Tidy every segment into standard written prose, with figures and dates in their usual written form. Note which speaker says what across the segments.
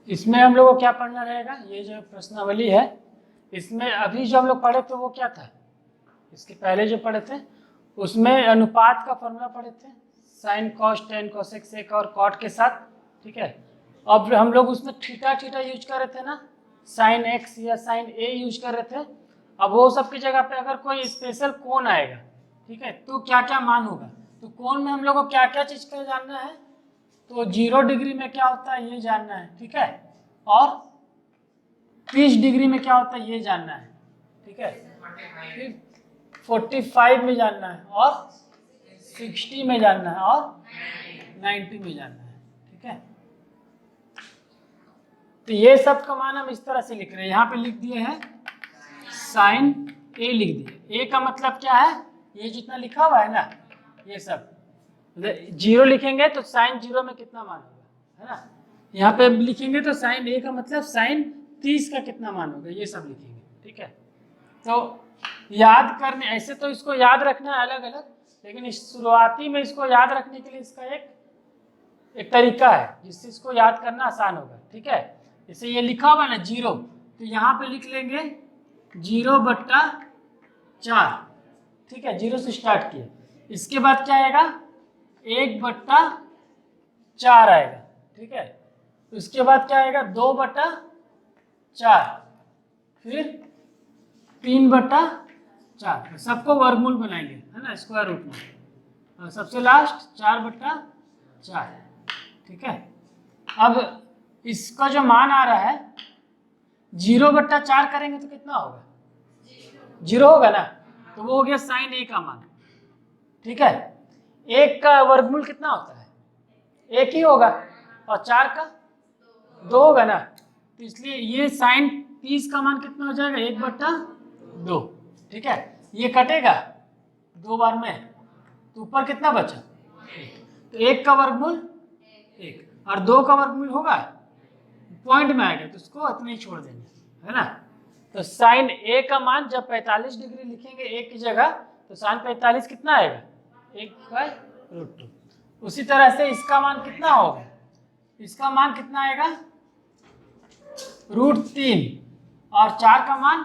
Speaker 1: इसमें हम लोग को क्या पढ़ना रहेगा, ये जो प्रश्नावली है इसमें अभी जो हम लोग पढ़े थे वो क्या था, इसके पहले जो पढ़े थे उसमें अनुपात का फॉर्मूला पढ़े थे, sine cos tan cosec sec और कॉट के साथ, ठीक है। अब हम लोग उसमें थीटा थीटा यूज कर रहे थे ना, साइन एक्स या साइन ए यूज कर रहे थे। अब वो सब की जगह पे अगर कोई स्पेशल कोण आएगा, ठीक है, तो क्या क्या मान होगा, तो कोण में हम लोग को क्या क्या चीज का जानना है, तो 0 डिग्री में क्या होता है ये जानना है, ठीक है, और 30 डिग्री में क्या होता है ये जानना है, ठीक है, फिर 45 में जानना है और 60 में जानना है और 90 में जानना है, ठीक है। तो ये सब का मान हम इस तरह से लिख रहे हैं, यहाँ पे लिख दिए हैं साइन ए लिख दिए। ए का मतलब क्या है, ये जितना लिखा हुआ है ना ये सब, 0 लिखेंगे तो साइन 0 में कितना मान होगा, है ना, यहाँ पे लिखेंगे तो साइन ए का मतलब साइन 30 का कितना मान होगा, ये सब लिखेंगे, ठीक है। तो याद करने, ऐसे तो इसको याद रखना है अलग अलग, लेकिन इस शुरुआती में इसको याद रखने के लिए इसका एक तरीका है जिससे इसको याद करना आसान होगा, ठीक है। जैसे ये लिखा हुआ ना 0, तो यहाँ पे लिख लेंगे 0/4, ठीक है, 0 से स्टार्ट किए, इसके बाद क्या आएगा 1/4 आएगा, ठीक है, उसके बाद क्या आएगा 2/4, फिर 3/4, सबको वर्गमूल बनाएंगे, है ना, स्क्वायर रूट में, और सबसे लास्ट 4/4, ठीक है। अब इसका जो मान आ रहा है 0/4 करेंगे तो कितना होगा, 0 होगा ना, तो वो हो गया साइन ए का मान, ठीक है। 1 का वर्गमूल कितना होता है, 1 ही होगा, और 4 का 2 होगा ना, तो इसलिए ये साइन 30 का मान कितना हो जाएगा 1/2, ठीक है। ये कटेगा 2 बार में, तो ऊपर कितना बचा, तो 1 का वर्गमूल 1 और 2 का वर्गमूल होगा, पॉइंट में आएगा तो उसको इतने ही छोड़ देंगे, है ना। तो साइन ए का मान जब 45 डिग्री लिखेंगे एक की जगह, तो साइन 45 कितना आएगा 1/√2। उसी तरह से इसका मान कितना होगा, इसका मान कितना आएगा √3, और 4 का मान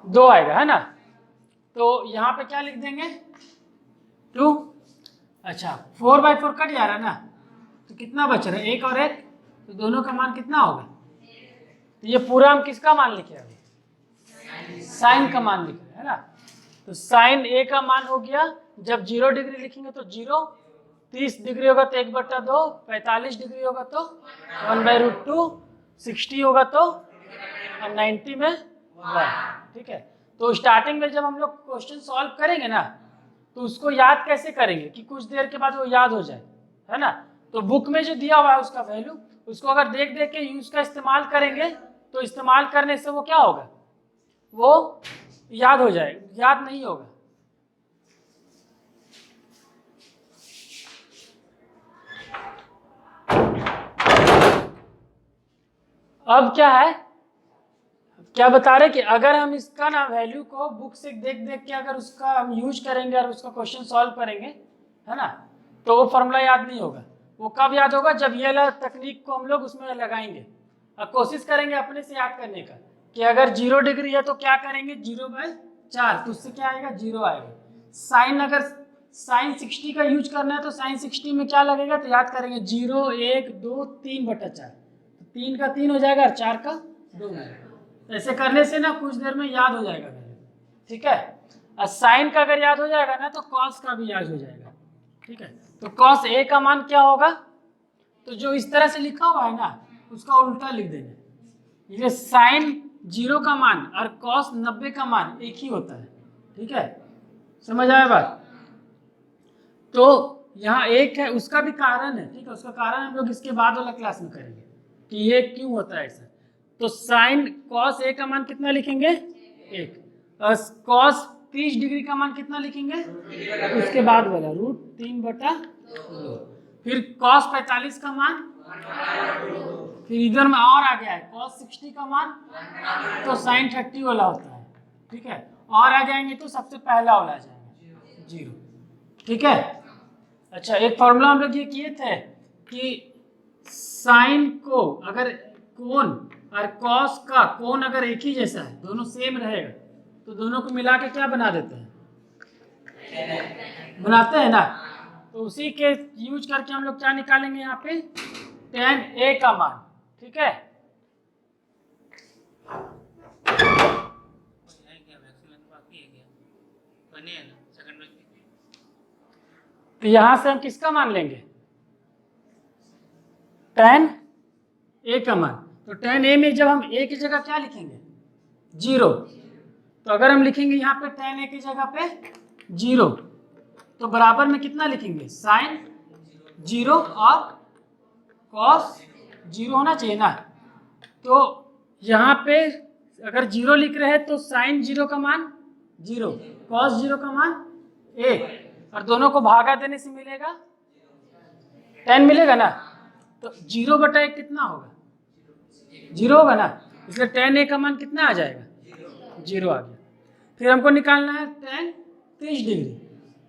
Speaker 1: 2 आएगा, है ना। तो यहाँ पे क्या लिख देंगे 2, अच्छा 4/4 कट जा रहा है ना, तो कितना बच रहा है 1 और 1, तो दोनों का मान कितना होगा, तो ये पूरा हम किसका मान लिखे अभी, साइन का मान लिखे, है ना। तो साइन ए का मान हो गया, जब 0 डिग्री लिखेंगे तो 0, 30 डिग्री होगा तो 1/2, 45 डिग्री होगा तो 1/√2, 60 होगा तो, और 90 में 1, ठीक है। तो स्टार्टिंग में जब हम लोग क्वेश्चन सॉल्व करेंगे ना, तो उसको याद कैसे करेंगे कि कुछ देर के बाद वो याद हो जाए, है ना। तो बुक में जो दिया हुआ है उसका वैल्यू, उसको अगर देख देख के यूज का इस्तेमाल करेंगे, तो इस्तेमाल करने से वो क्या होगा, वो याद हो जाएगा, याद नहीं होगा। अब क्या है, क्या बता रहे कि अगर हम इसका ना वैल्यू को बुक से देख देख के अगर उसका हम यूज करेंगे और उसका क्वेश्चन सॉल्व करेंगे, है ना, तो वो फॉर्मूला याद नहीं होगा। वो कब याद होगा, जब ये वाला तकनीक को हम लोग उसमें लगाएंगे और कोशिश करेंगे अपने से याद करने का, कि अगर 0 डिग्री है तो क्या करेंगे 0/4, तो उससे क्या आएगा 0 आएगा। साइन, अगर साइन 60 का यूज करना है तो साइन 60 में क्या लगेगा, तो याद करेंगे 0, 1, 2, 3/4, 3 का 3 हो जाएगा और 4 का 2 हो जाएगा। ऐसे करने से ना कुछ देर में याद हो जाएगा वैल्यू, ठीक है। और साइन का अगर याद हो जाएगा ना तो कॉस का भी याद हो जाएगा, ठीक है। तो कॉस ए का मान क्या होगा, तो जो इस तरह से लिखा हुआ है ना उसका उल्टा लिख देंगे। ये साइन 0 का मान और कॉस 90 का मान एक ही होता है, ठीक है, समझ आया बात। तो यहाँ एक है, उसका भी कारण है, ठीक है, उसका कारण हम लोग इसके बाद वाला क्लास में करेंगे कि ये क्यों होता है ऐसा। तो साइन कॉस ए का मान कितना लिखेंगे 1, और कॉस 30 डिग्री का मान कितना लिखेंगे, उसके बाद वाला √3/2, फिर कॉस 45 का मान, फिर इधर में और आ गया है कॉस 60 का मान, तो साइन 30 वाला होता है, ठीक है, और आ जाएंगे तो सबसे पहला वाला आ जाएगा 0, ठीक है। अच्छा, एक फॉर्मूला हम लोग ये किए थे कि साइन को अगर कोण और कॉस का कोण अगर एक ही जैसा है, दोनों सेम रहेगा, तो दोनों को मिला के क्या बना देते हैं, बनाते हैं ना। तो उसी के यूज करके हम लोग क्या निकालेंगे यहाँ पे, tan A का मान। ठीक है, तो यहां से हम किसका मान लेंगे, tan A का मान। तो tan A में जब हम A की जगह क्या लिखेंगे, 0, तो अगर हम लिखेंगे यहाँ पे tan A की जगह पे 0, तो बराबर में कितना लिखेंगे, साइन 0 और कॉस 0 होना चाहिए ना। तो यहाँ पे अगर 0 लिख रहे हैं तो साइन 0 का मान 0, कॉस 0 का मान 1, और दोनों को भागा देने से मिलेगा 10 मिलेगा ना। तो 0/1 कितना होगा, 0 होगा ना, इसलिए tan A का मान कितना आ जाएगा, 0 आ गया। फिर हमको निकालना है tan 30 डिग्री।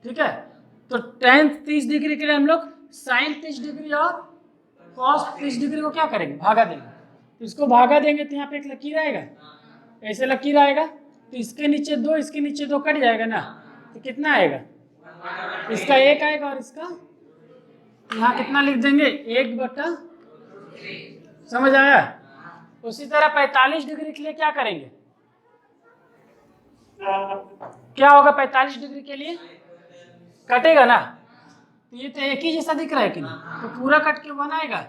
Speaker 1: ठीक है, तो tan 30 डिग्री के लिए हम लोग साइन 30 डिग्री और कॉस 30 डिग्री को क्या करेंगे, भागा देंगे। तो इसको भागा देंगे तो यहाँ पे एक लकीर आएगा, ऐसे लकीर आएगा, तो इसके नीचे 2 इसके नीचे 2 कट जाएगा ना, तो कितना आएगा, इसका 1 आएगा और इसका यहाँ कितना लिख देंगे, 1/, समझ आया। उसी तरह 45 डिग्री के लिए क्या करेंगे, क्या होगा 45 डिग्री के लिए, कटेगा ना। तो ये तो एक ही जैसा दिख रहा है कि नहीं, तो पूरा कट के 1 आएगा।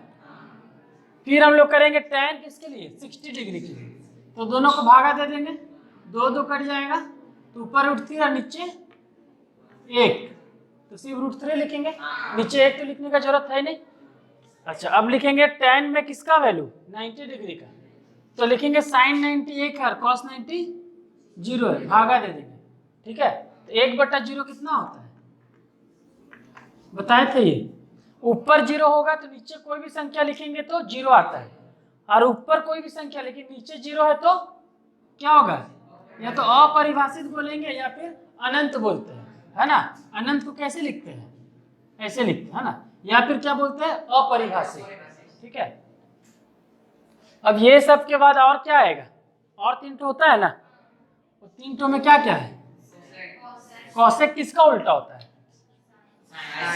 Speaker 1: फिर हम लोग करेंगे tan किसके लिए, 60 डिग्री के लिए, तो दोनों को भागा दे देंगे, 2 2 कट जाएगा, तो ऊपर √3 और नीचे 1, तो सिर्फ √3 लिखेंगे, नीचे 1 तो लिखने का जरूरत है नहीं। अच्छा, अब लिखेंगे tan में किसका वैल्यू, 90 डिग्री का, तो लिखेंगे साइन 90 1 है, कॉस 90 0 है, भागा दे देंगे। ठीक है, तो 1/0 कितना होता है, बताए थे ये, ऊपर 0 होगा तो नीचे कोई भी संख्या लिखेंगे तो 0 आता है, और ऊपर कोई भी संख्या लेकिन नीचे 0 है तो क्या होगा, या तो अपरिभाषित बोलेंगे या फिर अनंत बोलते हैं, है ना। अनंत को कैसे लिखते हैं, ऐसे लिखते हैं, है ना, या फिर क्या बोलते हैं, अपरिभाषित। ठीक है, अब ये सब के बाद और क्या आएगा, और 3 ठो होता है ना, तो 3 ठो में क्या क्या है, कॉसेक किसका उल्टा होता है,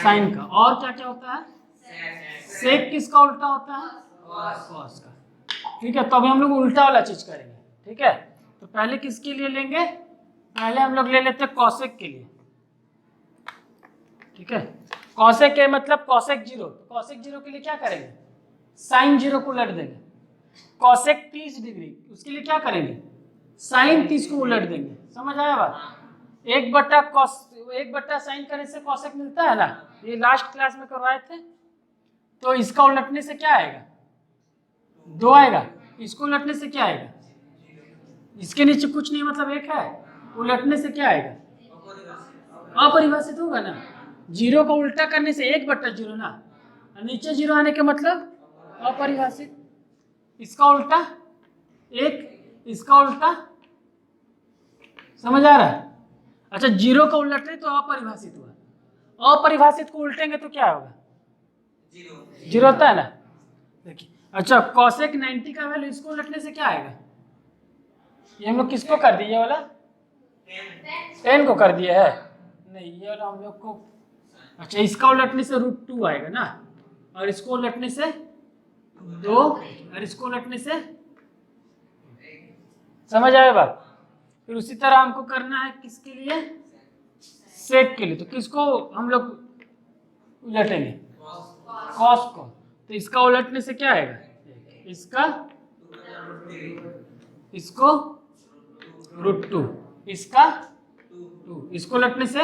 Speaker 1: साइन का, और क्या क्या होता है, सेक किसका उल्टा होता है, कॉस का। ठीक है, तो अभी हम लोग उल्टा वाला चीज करेंगे। ठीक है, तो पहले किसके लिए लेंगे, पहले हम लोग ले लेते हैं कॉसेक के लिए। ठीक है, कॉसेक के मतलब कॉसेक 0, कॉसेक 0 के लिए क्या करेंगे, साइन 0 को उलट देंगे। कॉसेक 30 डिग्री, उसके लिए क्या करेंगे, साइन 30 को उलट देंगे। समझ आया बात, 1/cos साइन करने से कॉसेक मिलता है ना, ये लास्ट क्लास में करवाए थे। तो इसका उलटने से क्या आएगा, 2 आएगा, इसको उलटने से क्या आएगा, इसके नीचे कुछ नहीं मतलब 1 है, उलटने से क्या आएगा, अपरिभाषित होगा ना। 0 को उल्टा करने से 1/0 ना, नीचे 0 आने के मतलब अपरिभाषित। इसका उल्टा 1, इसका उल्टा, समझ आ रहा है। अच्छा, 0 को उलटे तो अपरिभाषित हुआ, अपरिभाषित को उल्टेंगे तो क्या होगा, 0 होता है ना। देखिए, अच्छा कॉसेक 90 का वैल्यू, इसको उलटने से क्या आएगा, ये हम लोग किसको कर दिए, ये वाला 10 को कर दिए है, नहीं ये वाला हम लोग को। अच्छा, इसका उलटने से √2 आएगा ना, और इसको उलटने से 2, और इसको उलटने से, समझ आए बात। फिर उसी तरह हमको करना है किसके लिए, सेक के लिए, तो किसको हम लोग उलटेंगे, कॉस को, तो इसका उलटने से क्या आएगा, इसका, इसको √2, इसका 2, इसको उलटने से,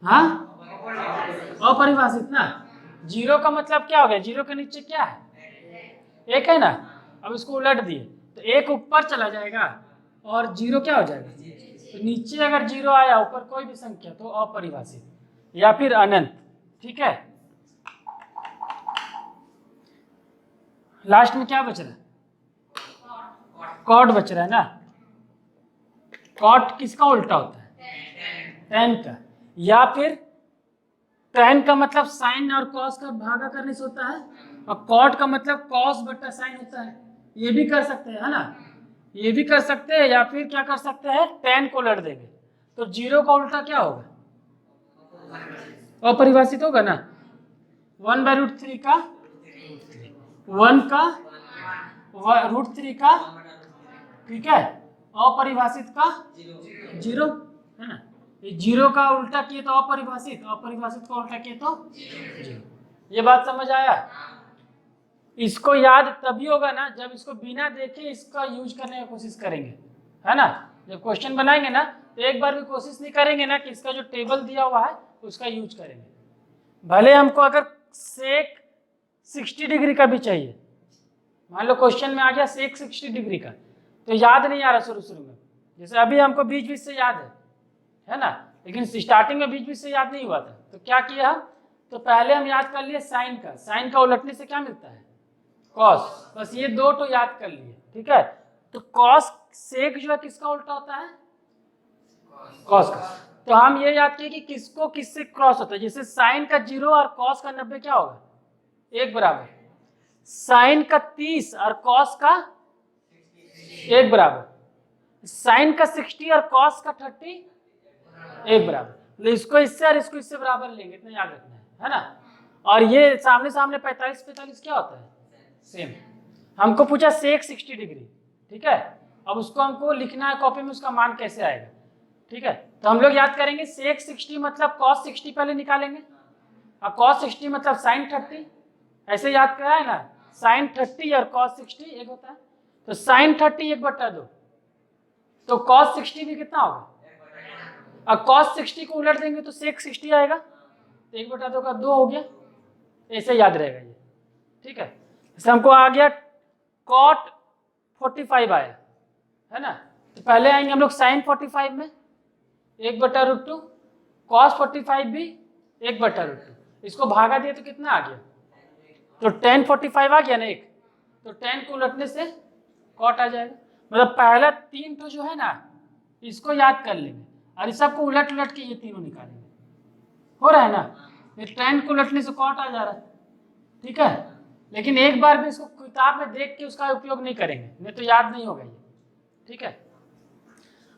Speaker 1: हाँ अपरिभाषित ना। 0 का मतलब क्या हो गया, 0 के नीचे क्या है, 1 है ना। अब इसको उलट दिए तो 1 ऊपर चला जाएगा और 0 क्या हो जाएगा, तो नीचे अगर 0 आया ऊपर कोई भी संख्या तो अपरिभाषित या फिर अनंत। ठीक है, लास्ट में क्या बच रहा है, कॉट बच रहा है ना। कॉट किसका उल्टा होता है, tan का, या फिर tan का मतलब साइन और कॉस का भागा करने से होता है, और कॉट का मतलब कॉस बटा साइन होता है। ये भी कर सकते हैं, है ना, ये भी कर सकते हैं, या फिर क्या कर सकते हैं, tan को उलट देंगे तो 0 का उल्टा क्या होगा, अपरिभाषित होगा ना। 1/√3 का 1 का √3 का, ठीक है, अपरिभाषित का 0, है ना। ये 0 का उल्टा किए तो अपरिभाषित, अपरिभाषित का उल्टा किए तो 0। ये बात समझ आया। इसको याद तभी होगा ना जब इसको बिना देखे इसका यूज करने की कोशिश करेंगे, है ना। जब क्वेश्चन बनाएंगे ना तो एक बार भी कोशिश नहीं करेंगे ना कि इसका जो टेबल दिया हुआ है उसका यूज करेंगे। भले हमको अगर सेक 60 डिग्री का भी चाहिए, मान लो क्वेश्चन में आ गया सेक 60 डिग्री का, तो याद नहीं आ रहा शुरू शुरू में, जैसे अभी हमको बीच बीच से याद है ना, लेकिन स्टार्टिंग में बीच बीच से याद नहीं हुआ था, तो क्या किया हम, तो पहले हम याद कर लिए साइन का, साइन का उलटने से क्या मिलता है, कॉस, बस ये दो तो याद कर लिए, ठीक है। तो कॉस सेक जो है किसका उल्टा होता है, कॉस का। तो हम ये याद किए कि किसको किससे क्रॉस होता है, जैसे साइन का 0 और कॉस का 90 क्या होगा, एक बराबर, साइन का 30 और कॉस का एक बराबर, साइन का 60 और कॉस का 30 एक बराबर। तो इसको इससे और इसको इससे बराबर लेंगे, इतना याद रखना है ना। और ये सामने सामने 45 क्या होता है, सेम। हमको पूछा सेक 60 डिग्री, ठीक है, अब उसको हमको लिखना है कॉपी में, उसका मान कैसे आएगा, ठीक है। तो हम लोग याद करेंगे सेक 60 मतलब कॉस 60 पहले निकालेंगे, और कॉस 60 मतलब साइन 30, ऐसे याद करा है ना, साइन 30 और कॉस 60 एक होता है, तो साइन 30 1/2, तो कॉस 60 भी कितना होगा, और कॉस 60 को उलट देंगे तो सेक 60 आएगा, तो 1/2 का 2 हो गया, ऐसे याद रहेगा ये, ठीक है। जैसे हमको आ गया कॉट 45 आया, है ना, तो पहले आएंगे हम लोग साइन 45 में 1/√2, कॉस 45 भी 1/√2, इसको भागा दिया तो कितना आ गया, तो tan 45 आ गया ना एक, तो tan को उलटने से कॉट आ जाएगा। मतलब पहला 3 तो जो है ना इसको याद कर लेंगे, और इस सबको उलट उलट के ये तीनों निकालेंगे, हो रहा है ना, ये tan को उलटने से कॉट आ जा रहा है, ठीक है। लेकिन एक बार भी इसको किताब में देख के उसका उपयोग नहीं करेंगे, नहीं तो याद नहीं होगा ये, ठीक है।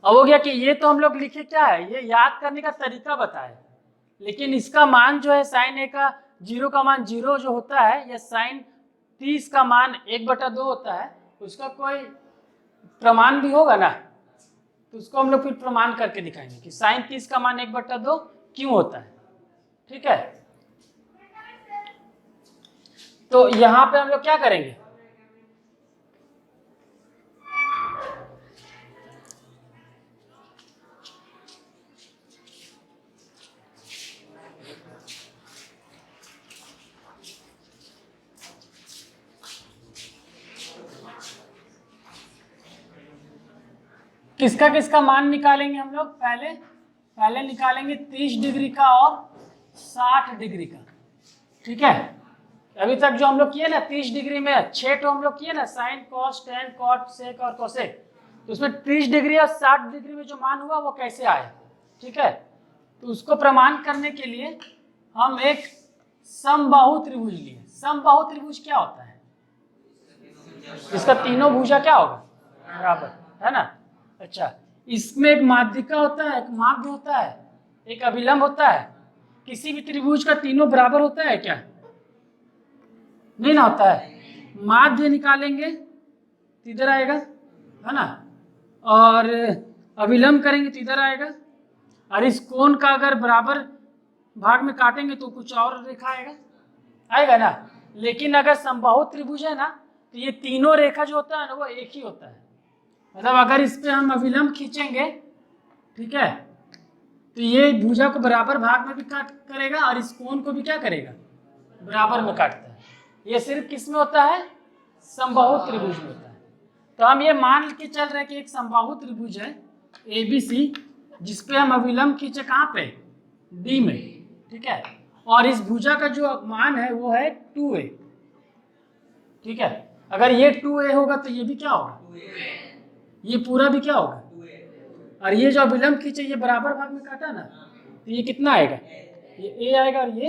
Speaker 1: अब हो गया कि ये तो हम लोग लिखे क्या है, ये याद करने का तरीका बताए, लेकिन इसका मान जो है साइन ए का 0 का मान 0 जो होता है, या साइन 30 का मान 1/2 होता है, उसका कोई प्रमाण भी होगा ना, तो उसको हम लोग फिर प्रमाण करके दिखाएंगे कि साइन 30 का मान 1/2 क्यों होता है, ठीक है। तो यहाँ पे हम लोग क्या करेंगे, किसका किसका मान निकालेंगे हम लोग, पहले निकालेंगे 30 डिग्री का और 60 डिग्री का, ठीक है। अभी तक जो हम लोग किए ना 30 डिग्री में 6 तो हम लोग किए ना, sine cos tan cot sec और कोसेक, तो उसमें 30 डिग्री और 60 डिग्री में जो मान हुआ वो कैसे आया, ठीक है। तो उसको प्रमाण करने के लिए हम एक समबाहु त्रिभुज लिए। समबाहु त्रिभुज क्या होता है, इसका तीनों भुजा क्या होगा, बराबर, है ना। अच्छा, इसमें एक माध्यिका होता है, एक माध्य होता है, एक अभिलंब होता है। किसी भी त्रिभुज का तीनों बराबर होता है क्या, नहीं ना होता है। माध्य निकालेंगे तो इधर आएगा, है ना, और अभिलंब करेंगे तो इधर आएगा, और इस कोण का अगर बराबर भाग में काटेंगे तो कुछ और रेखा आएगा ना। लेकिन अगर समबाहु त्रिभुज है ना तो ये तीनों रेखा जो होता है ना वो एक ही होता है। मतलब अगर इस पे हम अभिलंब खींचेंगे, ठीक है, तो ये भुजा को बराबर भाग में भी काट करेगा और इस कोण को भी क्या करेगा, बराबर में काटता है। ये सिर्फ किस में होता है, समबाहु त्रिभुज में होता है। तो हम ये मान के चल रहे हैं कि एक समबाहु त्रिभुज है ABC, जिसपे हम अभिलंब खींचे कहाँ पे, D में, ठीक है, और इस भुजा का जो मान है वो है 2a, ठीक है। अगर ये 2a होगा तो ये भी क्या होगा, ये पूरा भी क्या होगा, और ये जो अभिलंब खींचे ये बराबर भाग में काटा ना, तो ये कितना आएगा ये ए आएगा और ये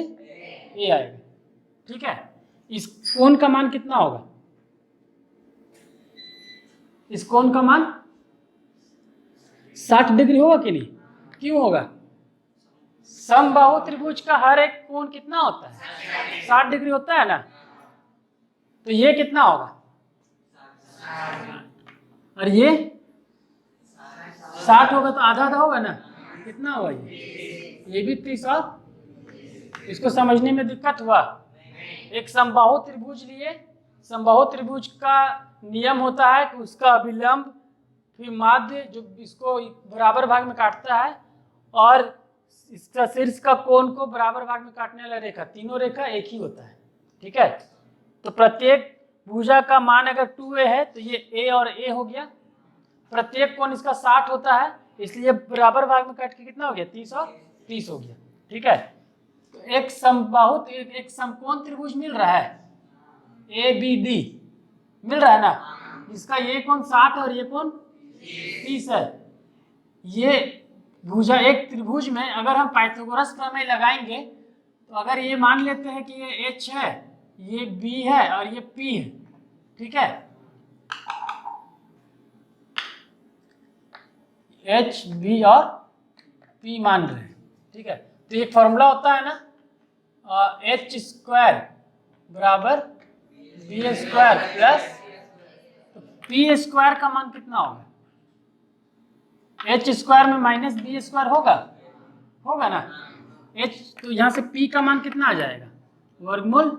Speaker 1: ए आएगा। ठीक है, इस कोण का मान कितना होगा? इस कोण का मान 60 डिग्री होगा कि नहीं? क्यों होगा? समबाहु त्रिभुज का हर एक कोण कितना होता है? 60 डिग्री होता है ना। तो ये कितना होगा? और ये 60 होगा तो आधा आधा होगा ना। कितना होगा ये भी 30 और इसको समझने में दिक्कत हुआ। एक समबाहु त्रिभुज लिए, समबाहु त्रिभुज का नियम होता है कि उसका अभिलंब फिर माध्य जो इसको बराबर भाग में काटता है और इसका शीर्ष का कोण को बराबर भाग में काटने वाला रेखा, तीनों रेखा एक ही होता है। ठीक है, तो प्रत्येक भुजा का मान अगर 2a है तो ये a और a हो गया। प्रत्येक कोण इसका 60 होता है, इसलिए बराबर भाग में काट के कितना हो गया? 30 और 30 हो गया। ठीक है, तो एक समबाहु एक समकोण त्रिभुज मिल रहा है ABD, मिल रहा है ना। इसका ये कोण 60 और ये कोण 30 है। ये भुजा एक त्रिभुज में अगर हम पाइथागोरस प्रमेय लगाएंगे तो अगर ये मान लेते हैं कि ये H है, ये B है और ये P है। ठीक है, H B और P मान रहे हैं। ठीक है, तो एक फॉर्मूला होता है ना, H स्क्वायर बराबर B square plus P square का मान कितना होगा? H स्क्वायर में माइनस B स्क्वायर होगा ना। H तो यहाँ से P का मान कितना आ जाएगा? वर्गमूल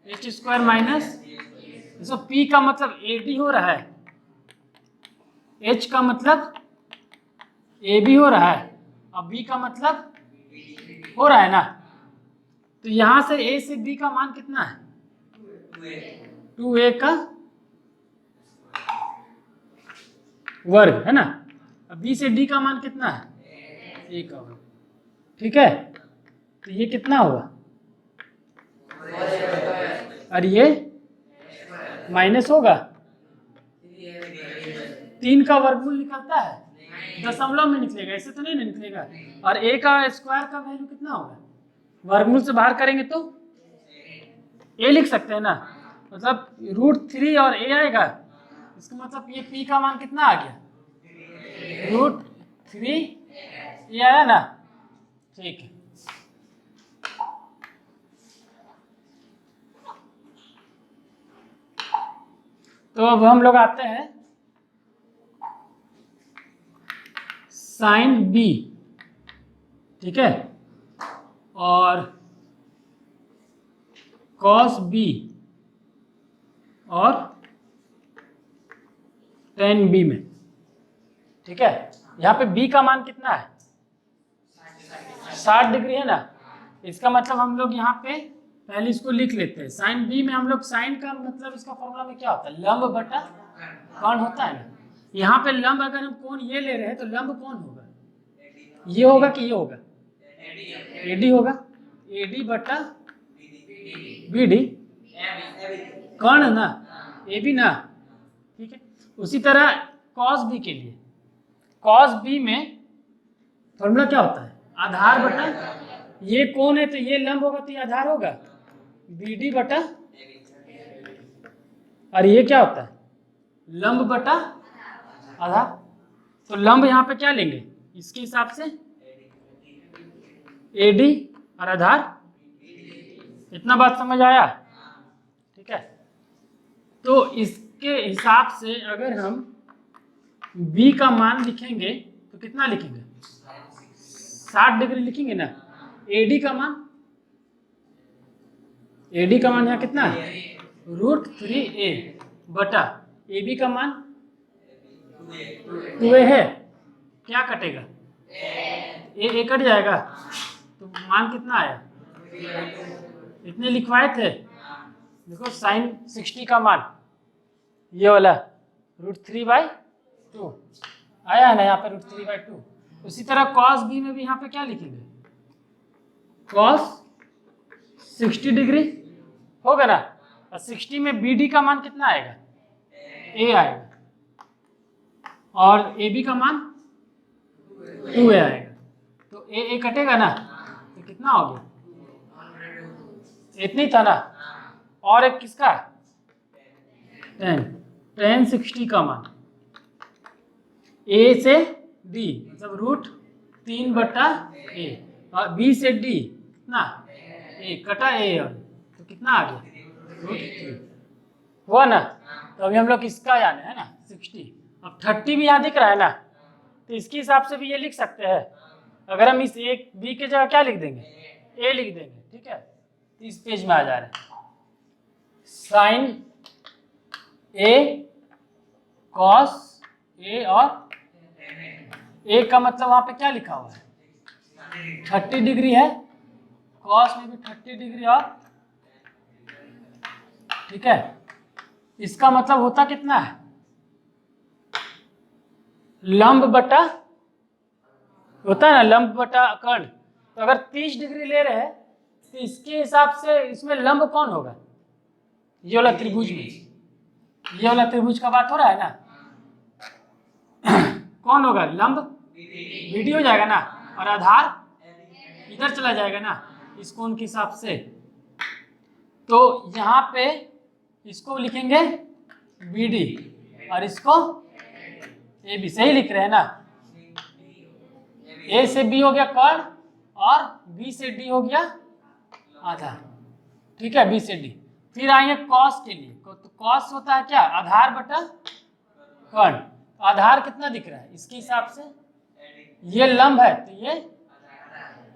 Speaker 1: H स्क्वायर माइनस, इसको P का मतलब AD हो रहा है, H का मतलब AB हो रहा है और B का मतलब हो रहा है ना। तो यहाँ से A से B का मान कितना है? 2a का वर्ग है ना। अब B से D का मान कितना है? a का वर्ग। ठीक है, तो ये कितना हुआ? और ये माइनस होगा, 3 का वर्गमूल निकलता है, दशमलव में निकलेगा, ऐसे तो नहीं निकलेगा। और a का स्क्वायर का वैल्यू कितना होगा? वर्गमूल से बाहर करेंगे तो a लिख सकते हैं ना, मतलब √3 और a आएगा। इसका मतलब ये p का मान कितना आ गया? √3 ये आया ना। ठीक है, तो अब हम लोग आते हैं साइन b। ठीक है, और कॉस b और टेन b में। ठीक है, यहाँ पे b का मान कितना है? 60 डिग्री है ना। इसका मतलब हम लोग यहाँ पे पहले इसको लिख लेते हैं। साइन b में हम लोग, साइन का मतलब इसका फॉर्मूला में क्या होता है? लंब बटा कोण होता है ना। यहाँ पे लंब अगर हम कोण ये ले रहे हैं तो लंब कौन होगा? ये होगा कि ये होगा? AD होगा, AD बटा BD, कोण है ना, AB ना। ठीक है, उसी तरह कॉस B के लिए, कॉस B में फॉर्मूला क्या होता है? आधार बटा, ये कोण है तो ये लंब होगा तो ये आधार होगा, BD बटा, और ये क्या होता है? लंब बटा आधार। तो लंब यहाँ पे क्या लेंगे? इसके हिसाब से AD और आधार। इतना बात समझ आया? ठीक है, तो इसके हिसाब से अगर हम B का मान लिखेंगे तो कितना लिखेंगे? 60 डिग्री लिखेंगे ना। AD का मान, AD का मान यहाँ कितना है? √3a बटा AB का मान 2a है। क्या कटेगा? a कट जाएगा, तो मान कितना आया? इतने लिखवाए थे। देखो साइन 60 का मान ये वाला √3/2 आया है ना यहाँ पे, √3/2। उसी तरह कॉस B में भी यहाँ पे क्या लिखेंगे? कॉस 60 डिग्री होगा ना, और 60 में BD का मान कितना आएगा? a आएगा, और AB का मान 2a आएगा। तो a कटेगा ना, तो कितना कितना हो गया? इतनी था ना। और एक किसका? 10 60 का मान ए से डी मतलब रूट 3/a और बी से डी कितना? ए कटा ए और तो कितना आ गया? √3 हुआ ना। तो अभी हम लोग इसका जाने है ना 60। अब 30 भी यहाँ दिख रहा है ना, तो इसके हिसाब से भी ये लिख सकते हैं। अगर हम इस एक बी के जगह क्या लिख देंगे? ए लिख देंगे। ठीक है, तो इस पेज में आ जा रहे हैं साइन ए कॉस ए और ए का मतलब वहां पे क्या लिखा हुआ है? 30 डिग्री है, कॉस में भी 30 डिग्री और ठीक है, इसका मतलब होता कितना है? लंब बटा होता है ना, लंब बटा कर्ण। तो अगर 30 डिग्री ले रहे हैं तो इसके हिसाब से इसमें लंब कौन होगा? ये वाला त्रिभुज में, ये वाला त्रिभुज का बात हो रहा है ना। कौन होगा लंब? बीडी हो जाएगा ना, और आधार इधर चला जाएगा ना इस कोण के हिसाब से। तो यहाँ पे इसको लिखेंगे बीडी और इसको ए बी। सही लिख रहे हैं ना? ए से बी हो गया कर्ण और बी से डी हो गया आधार। ठीक है, बी से डी। फिर आएंगे कॉस के लिए। तो कॉस होता है क्या? आधार बटा कर्ण। आधार कितना दिख रहा है इसके हिसाब से? ये लंब है तो ये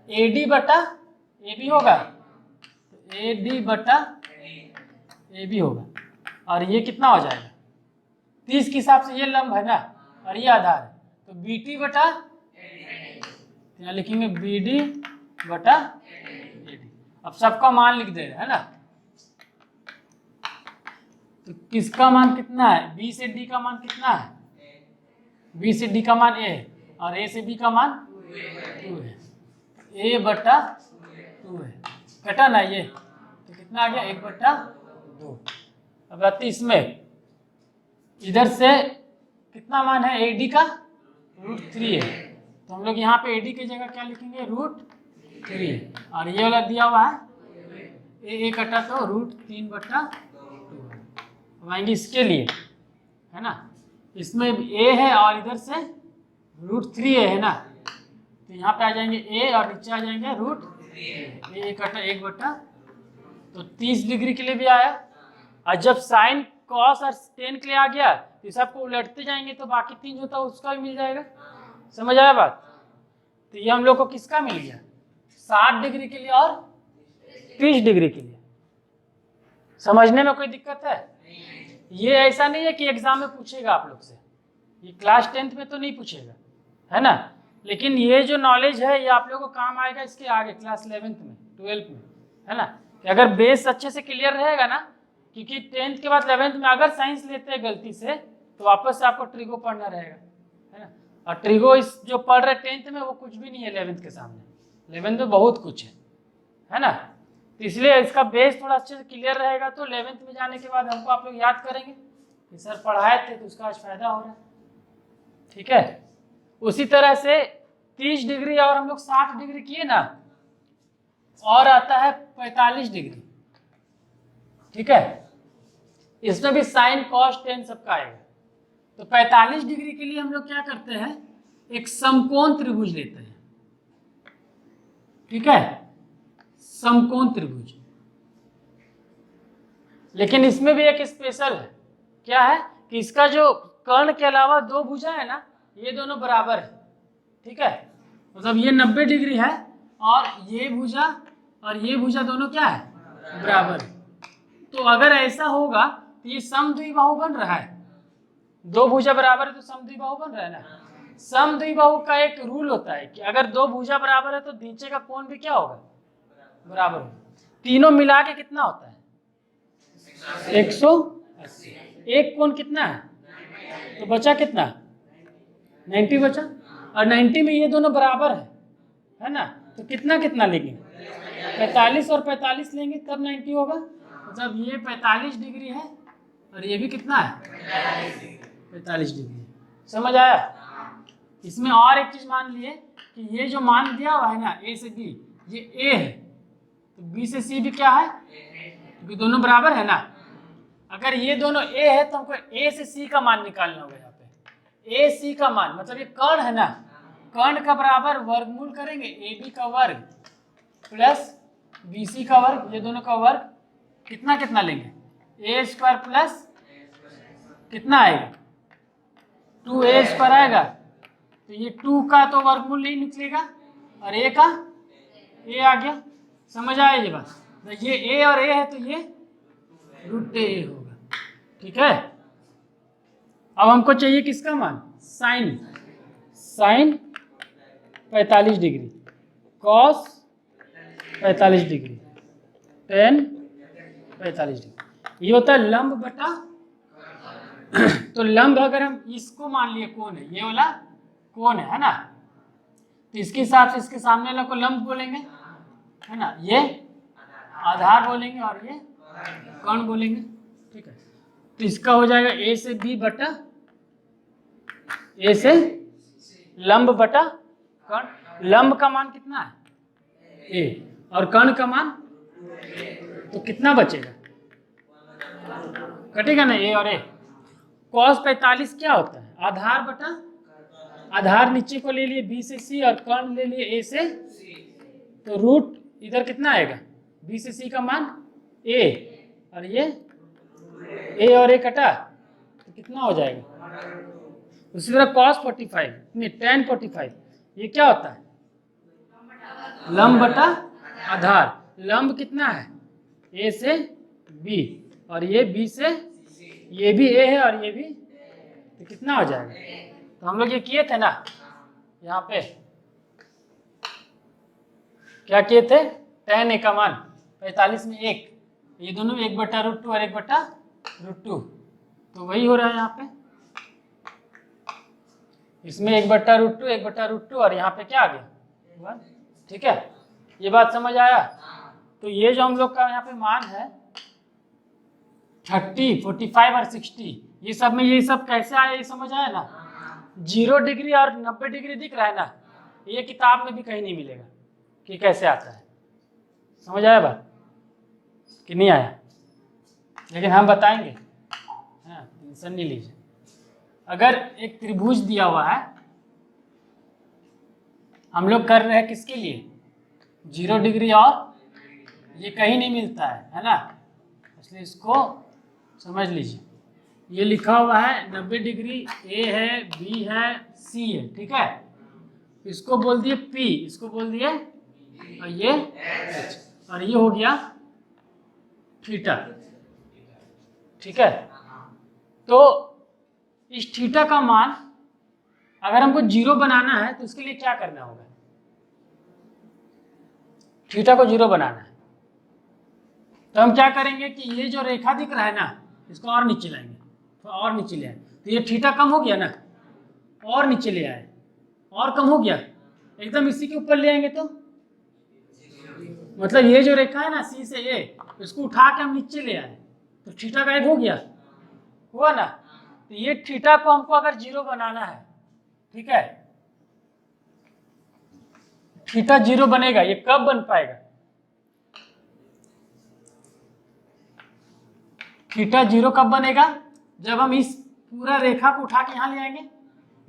Speaker 1: AD बटा AB होगा, तो AD बटा AB होगा। और ये कितना हो जाएगा? 30 के हिसाब से ये लंब है ना और ये आधार है, तो BT बटा यहाँ लिखेंगे BD बटा AD। अब सबका मान लिख दे रहे हैं ना। तो किसका मान कितना है? B से D का मान कितना है? B से D का मान A है और A से B का मान 2 है। A बटा 2 है, कटा ना ये, तो कितना आ गया? 1/2। अब आती इसमें इधर से कितना मान है AD का? √3 है, तो हम लोग यहाँ पे AD की जगह क्या लिखेंगे? √3। और ये वाला दिया हुआ है A कटा तो √3/2। अब आएंगे इसके लिए है ना, इसमें A है और इधर से √3 है ना, तो यहाँ पे आ जाएंगे A और नीचे आ जाएंगे √3। A कटा 1/, तो 30 डिग्री के लिए भी आया। और जब साइन कॉस और टेन के लिए आ गया तो सबको उलटते जाएंगे तो बाकी 3 जो था उसका भी मिल जाएगा। समझ आया बात? तो ये हम लोग को किसका मिल गया? 60 डिग्री के लिए और 30 डिग्री के लिए। समझने में कोई दिक्कत है? ये ऐसा नहीं है कि एग्जाम में पूछेगा आप लोग से, ये क्लास 10th में तो नहीं पूछेगा है ना, लेकिन ये जो नॉलेज है ये आप लोगों को काम आएगा इसके आगे क्लास 11th में 12th में, है ना। कि अगर बेस अच्छे से क्लियर रहेगा ना, क्योंकि 10th के बाद 11th में अगर साइंस लेते हैं गलती से तो वापस से आपको ट्रिगो पढ़ना रहेगा, है ना। और ट्रिगो इस जो पढ़ रहे 10th में वो कुछ भी नहीं है 11th के सामने। 11th में बहुत कुछ है ना। तो इसलिए इसका बेस थोड़ा अच्छे से क्लियर रहेगा तो 11th में जाने के बाद हमको आप लोग याद करेंगे कि सर पढ़ाए थे तो उसका आज फायदा हो रहा है। ठीक है, उसी तरह से 30 डिग्री और हम लोग 60 डिग्री किए ना, और आता है 45 डिग्री। ठीक है, इसमें भी साइन कॉस टेन सबका आएगा। तो 45 डिग्री के लिए हम लोग क्या करते हैं? एक समकोण त्रिभुज लेते हैं। ठीक है, समकोण त्रिभुज। लेकिन इसमें भी एक स्पेशल है। क्या है कि इसका जो कर्ण के अलावा 2 भुजा है ना, ये दोनों बराबर है। ठीक है, मतलब ये 90 डिग्री है और ये भुजा और ये भुजा दोनों क्या है? बराबर है। तो अगर ऐसा होगा तो ये समद्विबाहु बन रहा है। 2 भुजा बराबर है तो समद्विबाहु बन रहा है ना। समद्विबाहु का एक रूल होता है कि अगर 2 भुजा बराबर है तो नीचे का कोण भी क्या होगा? बराबर होगा। तीनों मिला के कितना होता है? 180। एक कोण कितना है? तो बचा कितना? 90 बचा। और 90 में ये दोनों बराबर है ना, तो कितना कितना लेंगे? 45 और 45 लेंगे तब 90 होगा। मतलब ये 45 डिग्री है और ये भी कितना है? 45 डिग्री। समझ आया? इसमें और एक चीज मान लिए कि ये जो मान दिया हुआ है ना A से B, ये ए है, तो बी से सी भी क्या है, क्योंकि दोनों बराबर है ना। अगर ये दोनों ए है तो हमको ए से सी का मान निकालना होगा। यहाँ पे ए सी का मान मतलब ये कर्ण है ना, कर्ण का बराबर वर्गमूल करेंगे ए बी का वर्ग प्लस बी सी का वर्ग, ये दोनों का वर्ग कितना कितना लेंगे, ए स्क्वायर प्लस कितना आएगा 2a स्क्वायर आएगा। तो ये 2 का तो वर्गमूल नहीं निकलेगा और a का a आ गया। समझ आया ये बात, तो ये a और a है तो ये √a होगा। ठीक है, अब हमको चाहिए किसका मान, sine 45 degree, cos 45 degree, tan 45 degree, ये होता है लंब बटा। तो लंब अगर हम इसको मान लिए कोण है, ये वाला कोण है ना, तो इसके हिसाब से इसके सामने वाला को लंब बोलेंगे है ना, ये आधार बोलेंगे और ये कर्ण बोलेंगे। ठीक है, तो इसका हो जाएगा ए से बी बटा ए से लंब बटा कर्ण। लंब का मान कितना है ए और कर्ण का मान, तो कितना बचेगा, कटेगा ना ए और ए। कॉस 45 क्या होता है, आधार बटा आधार, नीचे को ले लिए बी से सी और कर्ण ले लिए ए से, तो रूट इधर कितना आएगा, बी से सी का मान ए और ये ए और ए कटा तो कितना हो जाएगा। उसी तरह cos 45 नहीं tan 45 ये क्या होता है, लंब बटा आधार। लंब कितना है ए से बी और ये बी से, ये भी ए है और ये भी, तो कितना हो जाएगा। तो हम लोग ये किए थे ना, यहाँ पे क्या किए थे, tan a का मान 45 में 1, ये दोनों 1/√2 और 1/√2, तो वही हो रहा है यहाँ पे, इसमें 1/√2 1/√2 और यहाँ पे क्या आ गया 1। ठीक है, ये बात समझ आया। तो ये जो हम लोग का यहाँ पे मान है 30, 45 और 60, ये सब में ये सब कैसे आया ये समझ आया ना। 0 डिग्री और 90 डिग्री दिख रहा है ना, ये किताब में भी कहीं नहीं मिलेगा कि कैसे आता है। समझ आया बात कि नहीं आया, लेकिन हम बताएंगे, हाँ टेंशन नहीं लीजिए। अगर एक त्रिभुज दिया हुआ है, हम लोग कर रहे हैं किसके लिए, 0 डिग्री, और ये कहीं नहीं मिलता है ना, इसलिए इसको समझ लीजिए। ये लिखा हुआ है 90 डिग्री, ए है बी है सी है, ठीक है, इसको बोल दिए पी, इसको बोल दिए और ये एच, और ये हो गया थीटा। ठीक है, तो इस थीटा का मान अगर हमको 0 बनाना है तो उसके लिए क्या करना होगा, थीटा को 0 बनाना है तो हम क्या करेंगे कि ये जो रेखा दिख रहा है ना, इसको और नीचे लाएंगे, तो और नीचे ले आए, तो ये थीटा कम हो गया ना, और नीचे ले आए, और कम हो गया, एकदम इसी के ऊपर ले आएंगे तो मतलब ये जो रेखा है ना सी से ए, इसको उठा के हम नीचे ले आए तो थीटा गायब हो गया, हुआ ना। तो ये थीटा को हमको अगर 0 बनाना है, ठीक है, थीटा 0 बनेगा, ये कब बन पाएगा, थीटा 0 कब बनेगा, जब हम इस पूरा रेखा को उठा के यहाँ ले आएंगे,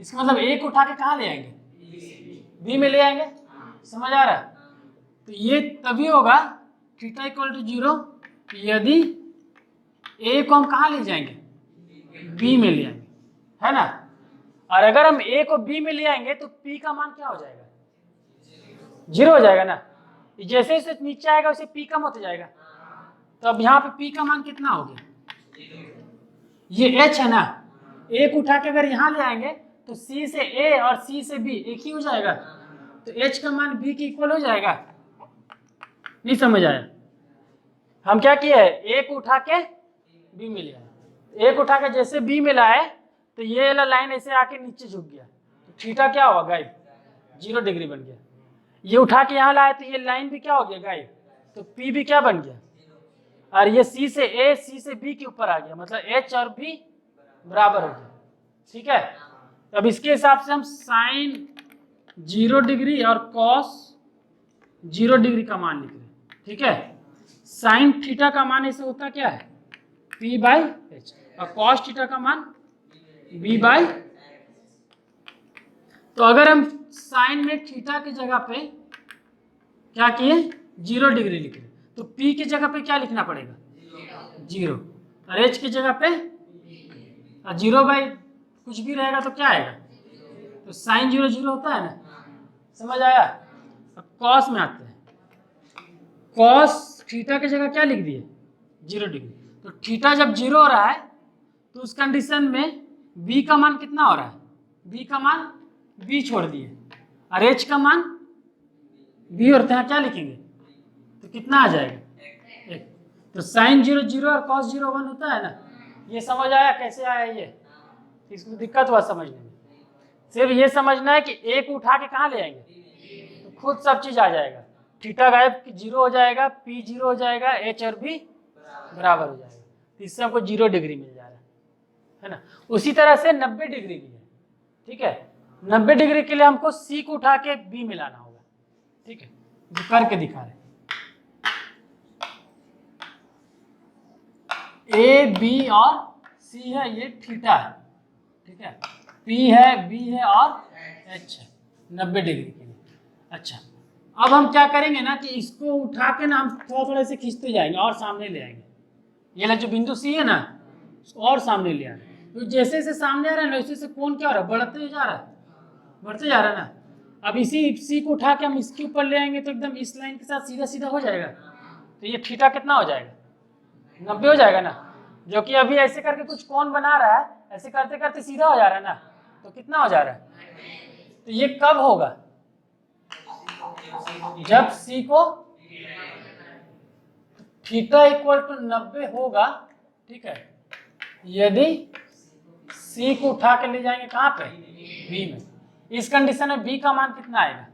Speaker 1: इसका मतलब ए को उठा के कहाँ ले आएंगे, बी में ले आएंगे। समझ आ रहा है, तो ये तभी होगा थीटा इक्वल टू 0 यदि ए को हम कहाँ ले जाएंगे, बी में ले आएंगे, है ना। और अगर हम ए को बी में ले आएंगे तो पी का मान क्या हो जाएगा, 0 हो जाएगा ना। जैसे जैसे नीचे आएगा वैसे पी कम होता जाएगा, तो अब यहाँ पे पी का मान कितना हो गया, ये एच है ना, ए को उठा के अगर यहाँ ले आएंगे तो सी से ए और सी से बी एक ही हो जाएगा, तो एच का मान बी के इक्वल हो जाएगा। नहीं समझ आया, हम क्या किए है, ए को उठा के बी में ले आए, ए को उठा के जैसे बी में लाए तो ये वाला लाइन ऐसे आके नीचे झुक गया, तो थीटा क्या हुआ, गायब, 0 डिग्री बन गया। ये उठा के यहाँ लाए तो ये लाइन भी क्या हो गया, गायब, तो पी भी क्या बन गया, और ये सी से ए सी से बी के ऊपर आ गया, मतलब एच और बी बराबर हो गया। ठीक है, अब इसके हिसाब से हम साइन 0 डिग्री और कॉस 0 डिग्री का मान लिख रहे हैं, ठीक है। साइन थीटा का मान ऐसे होता क्या है, p/h, और कॉस थीटा का मान b/, तो अगर हम साइन में थीटा की जगह पे क्या किए, 0 डिग्री लिख रहे, तो p की जगह पे क्या लिखना पड़ेगा, 0, और h की जगह पे 0 कुछ भी रहेगा तो क्या आएगा, तो साइन 0 0 होता है ना, समझ आया। अब कॉस में आते हैं, कॉस थीटा की जगह क्या लिख दिए, 0 डिग्री, तो थीटा जब 0 हो रहा है तो उस कंडीशन में b का मान कितना हो रहा है, b का मान b छोड़ दिए, और h का मान b और यहाँ क्या लिखेंगे, तो कितना आ जाएगा 1, तो साइन 0 0 और कॉस 0 1 होता है ना। ये समझ आया कैसे आया, ये इसमें दिक्कत हुआ समझने में, सिर्फ ये समझना है कि एक उठा के कहाँ ले आएंगे, तो खुद सब चीज आ जाएगा, थीटा गायब 0 हो जाएगा, p 0 हो जाएगा, h और b बराबर हो जाएगा, तो इससे हमको 0 डिग्री मिल जा रहा है ना। उसी तरह से 90 डिग्री भी है, ठीक है। 90 डिग्री के लिए हमको c को उठा के b मिलाना होगा, ठीक है, जो करके दिखा रहे, a b और c है, ये थीटा है, ठीक है, p है, b है और h है 90 डिग्री के लिए। अच्छा, अब हम क्या करेंगे ना कि इसको उठा के ना हम थोड़ा थोड़ा से खींचते जाएंगे और सामने ले आएंगे, ये ना जो बिंदु C है ना उसको और सामने ले आएंगे, तो जैसे जैसे सामने आ रहा है ना वैसे कोण क्या हो रहा है, बढ़ते जा रहा है, बढ़ते जा रहा है ना। अब इसी C को उठा के हम इसके ऊपर ले आएंगे तो एकदम इस लाइन के साथ सीधा सीधा हो जाएगा, तो ये थीटा कितना हो जाएगा, 90 हो जाएगा ना, जो कि अभी ऐसे करके कुछ कोण बना रहा है, ऐसे करते करते सीधा हो जा रहा है ना, तो कितना हो जा रहा है, तो ये कब होगा, जब C को थीटा इक्वल टू 90 होगा, ठीक है, यदि C को उठा के ले जाएंगे कहाँ पे, B में, इस कंडीशन में B का मान कितना आएगा,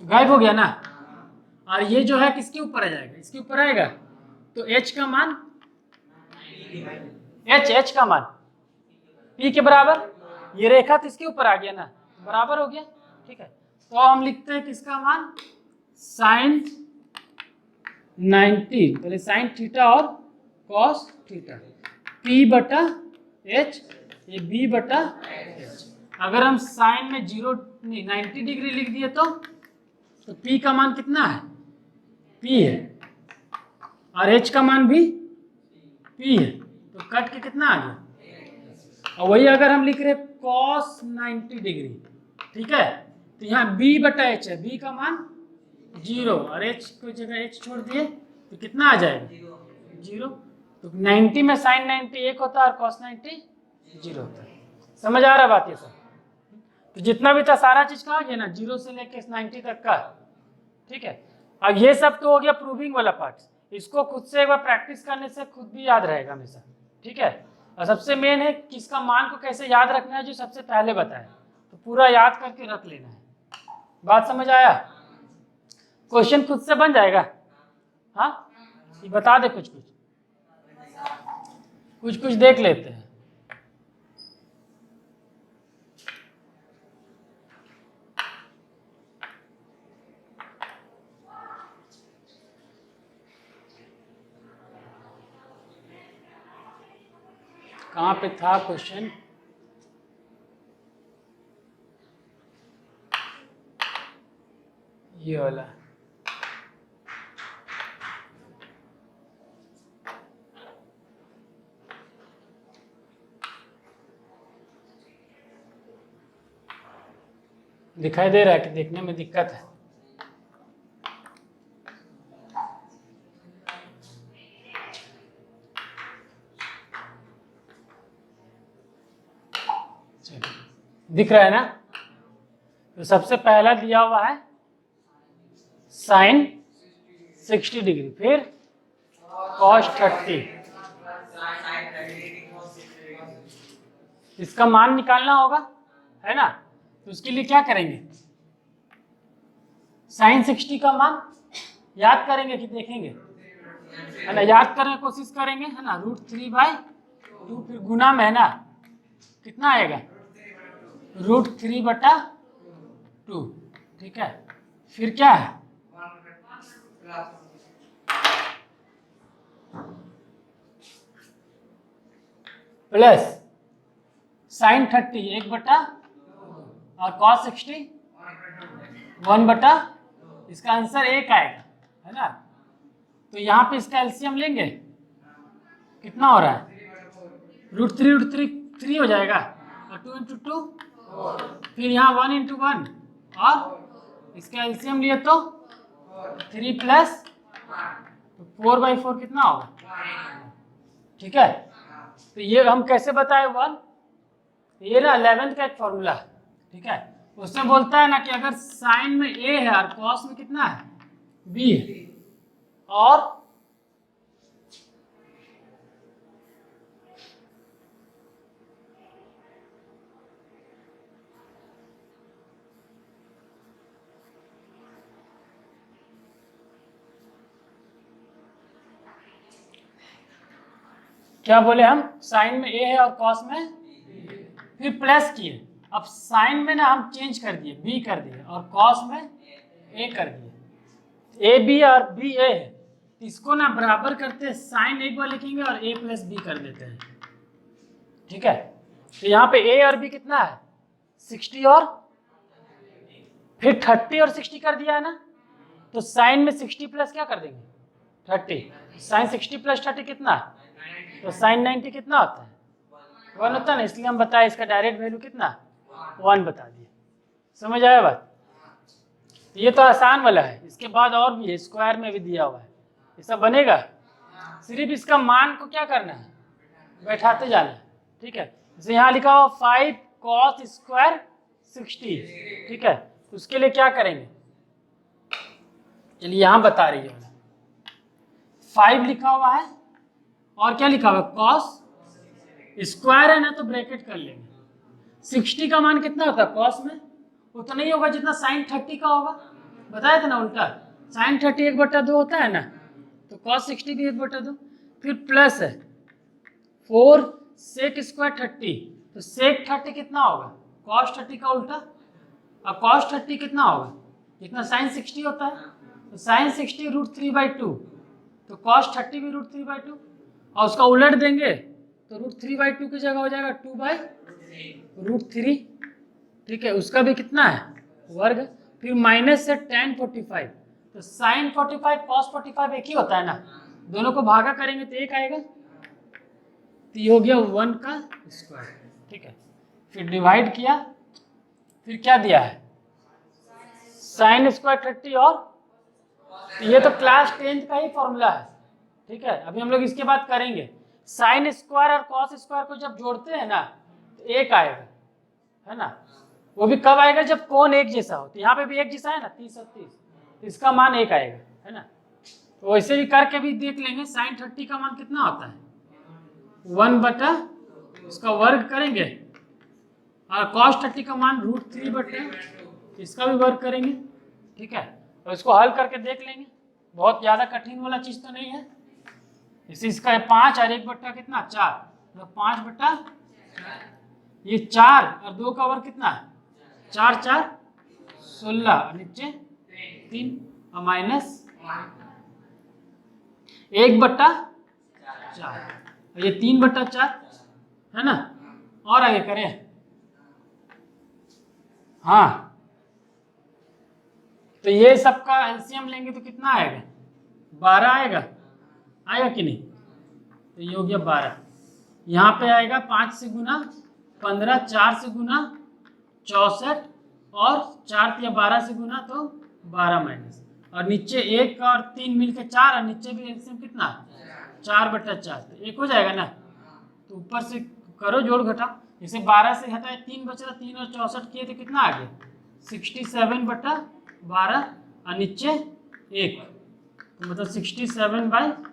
Speaker 1: गायब हो गया ना, और ये जो है किसके ऊपर आ जाएगा, इसके ऊपर आएगा, तो H का मान H का मान P के बराबर, ये रेखा तो इसके ऊपर आ गया ना, बराबर हो गया, ठीक है। तो हम लिखते हैं किसका मान, साइन 90, पहले साइन थीटा और कॉस थीटा, p/h, ये b/h। अगर हम साइन में 90 डिग्री लिख दिए तो p का मान कितना है, p है, और h का मान भी p है, तो कट के कितना आ गया, और वही अगर हम लिख रहे cos 90 डिग्री, ठीक है, तो यहाँ b/h है, b का मान 0 और h को जगह h छोड़ दिए तो कितना आ जाएगा, 0, तो 90 में साइन 90 1 होता है और cos 90 0 होता है, समझ आ रहा बात ये सब। तो जितना भी था सारा चीज कहा गया ना, 0 से लेके 90 तक का, ठीक है। अब ये सब तो हो गया प्रूविंग वाला पार्ट, इसको खुद से एक बार प्रैक्टिस करने से खुद भी याद रहेगा हमेशा, ठीक है। और सबसे मेन है कि इसका मान को कैसे याद रखना है, जो सबसे पहले बताया, तो पूरा याद करके रख लेना है, बात समझ आया, क्वेश्चन खुद से बन जाएगा, हाँ, ये बता दे कुछ कुछ देख लेते हैं। कहाँ पे था क्वेश्चन, ये वाला, दिखाई दे रहा है कि देखने में दिक्कत है, दिख रहा है ना। तो सबसे पहला दिया हुआ है साइन 60 डिग्री, फिर कॉस 30, इसका मान निकालना होगा, है ना। तो उसके लिए क्या करेंगे, साइन 60 का मान याद करेंगे कि देखेंगे, है ना, याद करने की कोशिश करेंगे, है ना, √3/2, फिर गुना में है ना, कितना आएगा, √3/2, ठीक है। फिर क्या है, प्लस साइन 30 1/, और कॉस 60 1/, इसका आंसर 1 आएगा, है ना। तो यहाँ पे इसका एलसीएम लेंगे, कितना हो रहा है, √3 हो जाएगा, और 2 × 2, फिर यहाँ 1 × 1, और इसका एलसीएम लिए तो 3 + 4/4 कितना होगा, ठीक है। तो ये हम कैसे बताए 1, ये ना 11th का एक फॉर्मूला, ठीक है। उससे बोलता है ना कि अगर साइन में a है और कॉस में कितना है, b है, और क्या बोले हम, साइन में a है और कॉस में, फिर प्लस किए, अब साइन में ना हम चेंज कर दिए, b कर दिए, और कॉस में a कर दिए, a b और b a है, इसको ना बराबर करते हैं, साइन एक बार लिखेंगे और a + b कर देते हैं, ठीक है। तो यहाँ पे a और b कितना है, 60, और फिर 30 और 60 कर दिया है ना, तो साइन में 60 प्लस क्या कर देंगे, 30, साइन 60 + 30 कितना है, तो साइन 90 कितना होता है, 1 होता है ना, इसलिए हम बताए इसका डायरेक्ट वैल्यू कितना, 1 बता दिए। समझ आया बात। ये तो आसान वाला है, इसके बाद और भी है, स्क्वायर में भी दिया हुआ है, ये सब बनेगा, सिर्फ इसका मान को क्या करना है, बैठाते जाना है, ठीक है। जैसे यहाँ लिखा हो 5 cos स्क्वायर 60, ठीक है, उसके लिए क्या करेंगे, चलिए यहाँ बता रही है, 5 लिखा हुआ है, और क्या लिखा हुआ है, कॉस स्क्वायर है ना, तो ब्रैकेट कर लेंगे, 60 का मान कितना होता है कॉस में, उतना नहीं होगा जितना साइन 30 का होगा, बताया था ना उल्टा, साइन 30 1/2 होता है ना, तो कॉस 60 भी 1/2, फिर प्लस है 4 सेक स्क्वायर 30, तो सेक 30 कितना होगा, कॉस 30 का उल्टा, और कॉस 30 कितना होगा, जितना साइन 60 होता है, तो साइन 60 √3/2, तो कॉस 30 भी √3/2, और उसका उलट देंगे तो √3/2 की जगह हो जाएगा 2/√3, ठीक है, उसका भी कितना है, वर्ग, फिर माइनस से tan 45, तो साइन 45 कॉस 45 एक ही होता है ना, दोनों को भागा करेंगे तो 1 आएगा, तो ये हो गया 1 का स्क्वायर, ठीक है। फिर डिवाइड किया, फिर क्या दिया है, साइन स्क्वायर 30, और तो ये तो क्लास 10th का ही फॉर्मूला है, ठीक है। अभी हम लोग इसके बाद करेंगे, साइन स्क्वायर और कॉस स्क्वायर को जब जोड़ते हैं ना, तो 1 आएगा, है ना, वो भी कब आएगा, जब कोण एक जैसा हो, तो यहाँ पे भी एक जैसा है ना, 30 और 30, तो इसका मान 1 आएगा, है ना। तो वैसे भी करके भी देख लेंगे, साइन 30 का मान कितना होता है, 1/, इसका वर्ग करेंगे, और कॉस 30 का मान √3/, इसका भी वर्ग करेंगे, ठीक है, और इसको हल करके देख लेंगे, बहुत ज़्यादा कठिन वाला चीज़ तो नहीं है। इसी इसका है 5 और 1/, कितना 4, तो 5/, ये 4 और 2 का वर्ग कितना है, 4 4 16, और नीचे 3, और माइनस 1/4, और ये 3/4, है ना, और आगे करें, हाँ, तो ये सबका एलसीएम लेंगे तो कितना आएगा, 12 आएगा, आएगा कि नहीं, तो ये हो गया 12, यहाँ पे आएगा 5 से गुना 15, 4 से गुना 64, और 4 या 12 से गुना तो 12 माइनस, और नीचे 1 और 3 मिलकर 4, और नीचे भी एलसीएम कितना 4/4, तो 1 हो जाएगा ना, तो ऊपर से करो जोड़ घटा, जैसे 12 से हटाए 3 बचा, 3 और 64 किए तो कितना आ गया 67/12, और नीचे 1, तो मतलब 67/12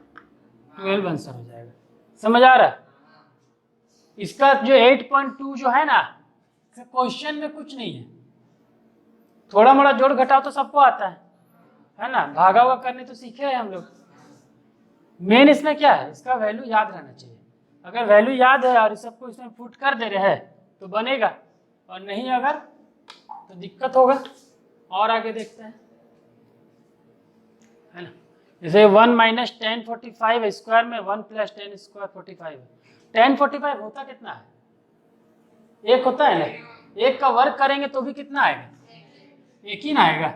Speaker 1: आंसर हो जाएगा। समझ आ रहा है। इसका जो 8.2 जो है ना, क्वेश्चन में कुछ नहीं है, थोड़ा मोड़ा जोड़ घटाव तो सबको आता है ना, भागा हुआ करने तो सीखे हैं हम लोग। मेन इसमें क्या है, इसका वैल्यू याद रहना चाहिए, अगर वैल्यू याद है और इस सबको इसमें पुट कर दे रहे हैं तो बनेगा, और नहीं अगर तो दिक्कत होगा। और आगे देखते हैं। है ना। जैसे 1 माइनस 1045 स्क्वायर में 1 प्लस 10 स्क्वायर 45 है। 1045 होता कितना है? एक होता है ना, एक का वर्क करेंगे तो भी कितना आएगा? एक ही ना आएगा,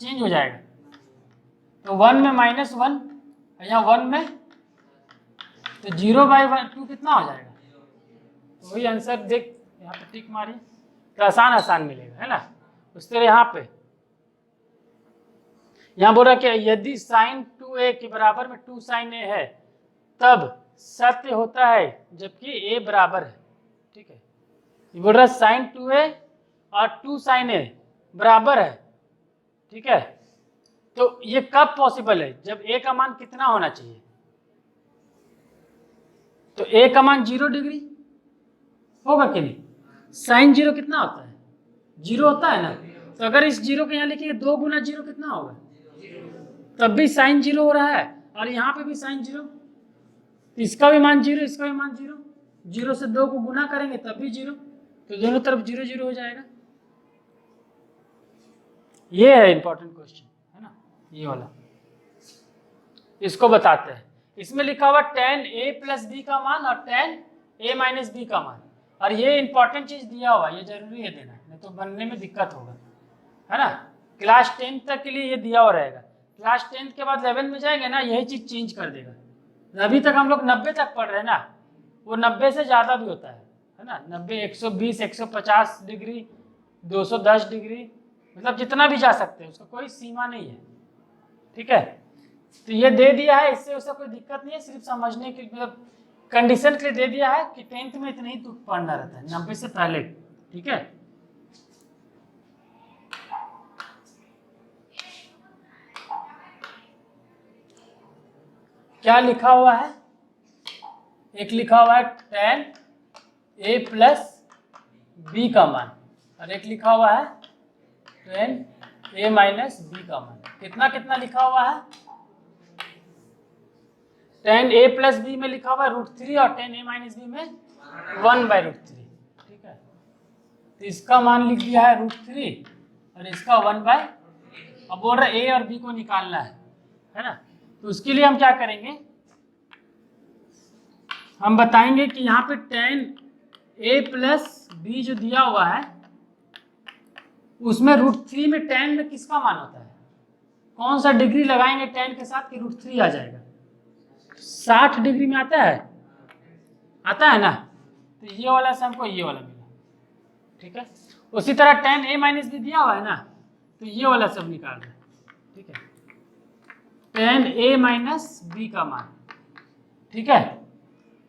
Speaker 1: चेंज हो जाएगा। तो 1 में -1, यहाँ 1 में, तो 0/2 कितना हो जाएगा? तो वही आंसर देख, यहाँ पे टिक मारिए तो आसान आसान मिलेगा, है ना। उस तरह यहाँ पे यहाँ बोल रहा कि यदि sin 2a के बराबर में 2 sin a है तब सत्य होता है जबकि a बराबर है। ठीक है, ये बोल रहा sin 2a और 2 sin a बराबर है। ठीक है, तो ये कब पॉसिबल है? जब a का मान कितना होना चाहिए? तो a का मान 0 डिग्री होगा कि नहीं? sin 0 कितना होता है? 0 होता है ना। तो अगर इस 0 के यहाँ लिखिए 2 गुना 0 कितना होगा? तब भी sin 0 हो रहा है, और यहाँ पे भी sin 0, इसका भी मान 0, इसका भी मान 0, 0 से 2 को गुना करेंगे तब भी 0, तो दोनों तरफ 0 0 हो जाएगा। ये है इंपॉर्टेंट क्वेश्चन, है ना, ये वाला। इसको बताते हैं। इसमें लिखा हुआ tan a प्लस b का मान और tan a माइनस b का मान, और ये इंपॉर्टेंट चीज दिया हुआ, ये जरूरी है देना, नहीं तो बनने में दिक्कत होगा, है ना। क्लास 10 तक के लिए ये दिया हुआ रहेगा। क्लास 10 के बाद 11 में जाएंगे ना, यही चीज चेंज कर देगा। अभी तक हम लोग 90 तक पढ़ रहे हैं ना, वो 90 से ज़्यादा भी होता है ना। 90, 120, 150 डिग्री, 210 डिग्री, मतलब जितना भी जा सकते हैं, उसका कोई सीमा नहीं है। ठीक है, तो ये दे दिया है, इससे उससे कोई दिक्कत नहीं है, सिर्फ समझने के मतलब कंडीशन के लिए दे दिया है कि 10th में इतना ही तो पढ़ना रहता है, 90 से पहले। ठीक है, क्या लिखा हुआ है? एक लिखा हुआ है tan a प्लस b का मान, और एक लिखा हुआ है tan a माइनस b का मान। कितना कितना लिखा हुआ है? tan a प्लस b में लिखा हुआ है √3 और tan a माइनस b में 1/√3। ठीक है, तो इसका मान लिख दिया है √3 और इसका 1/, अब बोल रहे a और b को निकालना है ना। तो उसके लिए हम क्या करेंगे, हम बताएंगे कि यहाँ पे tan a प्लस b जो दिया हुआ है उसमें √3 में tan में किसका मान होता है? कौन सा डिग्री लगाएंगे tan के साथ कि √3 आ जाएगा? 60 डिग्री में आता है, आता है ना। तो ये वाला से हमको ये वाला मिला। ठीक है, उसी तरह tan a माइनस b दिया हुआ है ना, तो ये वाला सब निकाल रहे हैं। ठीक है, tan a माइनस b का मान। ठीक है,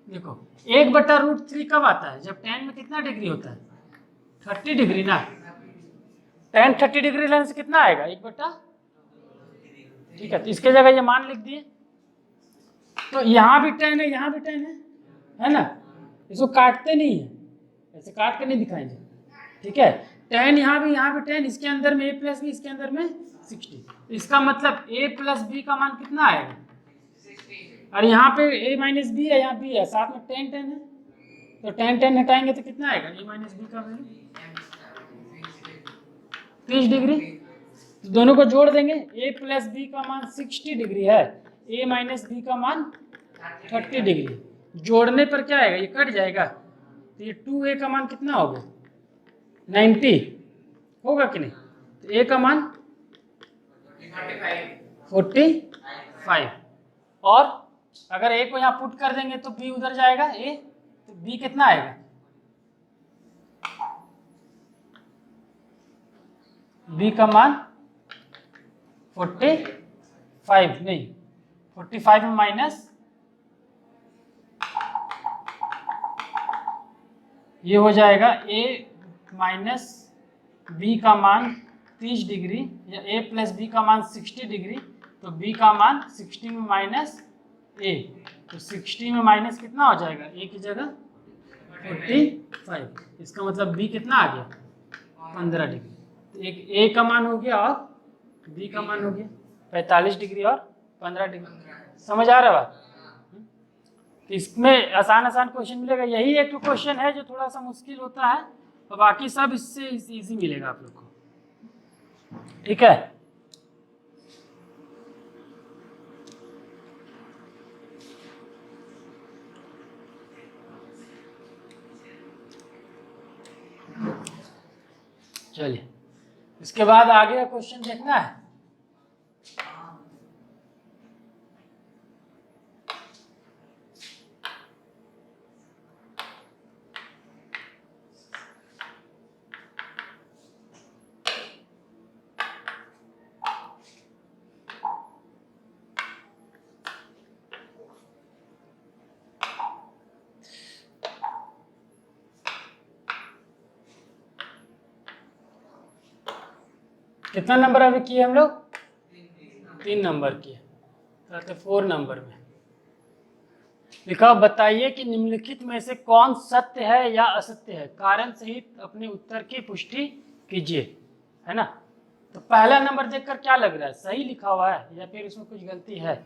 Speaker 1: देखो 1/√3 कब आता है? जब tan में कितना डिग्री होता है? 30 डिग्री ना। tan 30 डिग्री लेने से कितना आएगा? 1/। ठीक है, तो इसके जगह ये मान लिख दिए। तो यहाँ भी tan है, यहाँ भी tan है ना। इसको काटते नहीं है, ऐसे काट के नहीं दिखाएंगे। ठीक है, tan यहाँ भी tan, इसके अंदर में a प्लस b, इसके अंदर में 60। इसका मतलब a प्लस b का मान कितना आएगा? और यहाँ पे a माइनस बी है, यहाँ b है, साथ में tan है, तो tan हटाएंगे तो कितना आएगा? a माइनस बी का वैल्यू 30 डिग्री। तो दोनों को जोड़ देंगे, a प्लस बी का मान 60 डिग्री है, a माइनस बी का मान 30 डिग्री। जोड़ने पर क्या आएगा? ये कट जाएगा, तो ये 2a का मान कितना होगा? 90 होगा कि नहीं? तो a का मान 45, और अगर a को यहाँ पुट कर देंगे तो b उधर जाएगा, a, तो b कितना आएगा? b का मान 45 नहीं, 45 में माइनस ये हो जाएगा, a माइनस b का मान 30 डिग्री, या a प्लस b का मान 60 डिग्री, तो b का मान 60 में माइनस a, तो 60 में माइनस कितना हो जाएगा? a की जगह 45। इसका मतलब b कितना आ गया? 15 डिग्री। तो एक a का मान हो गया और b का मान हो गया 45 डिग्री और 15 डिग्री। समझ आ रहा है बात? तो इसमें आसान आसान क्वेश्चन मिलेगा। यही एक तो क्वेश्चन है जो थोड़ा सा मुश्किल होता है, और बाकी सब इससे इजी मिलेगा आप लोग को। ठीक है, चलिए इसके बाद आगे का क्वेश्चन देखना है। कितना नंबर अभी किए हम लोग? 3 नंबर किए, तो 4 नंबर में लिखा बताइए कि निम्नलिखित में से कौन सत्य है या असत्य है, कारण सहित अपने उत्तर की पुष्टि कीजिए, है ना। तो पहला नंबर देखकर क्या लग रहा है, सही लिखा हुआ है या फिर उसमें कुछ गलती है?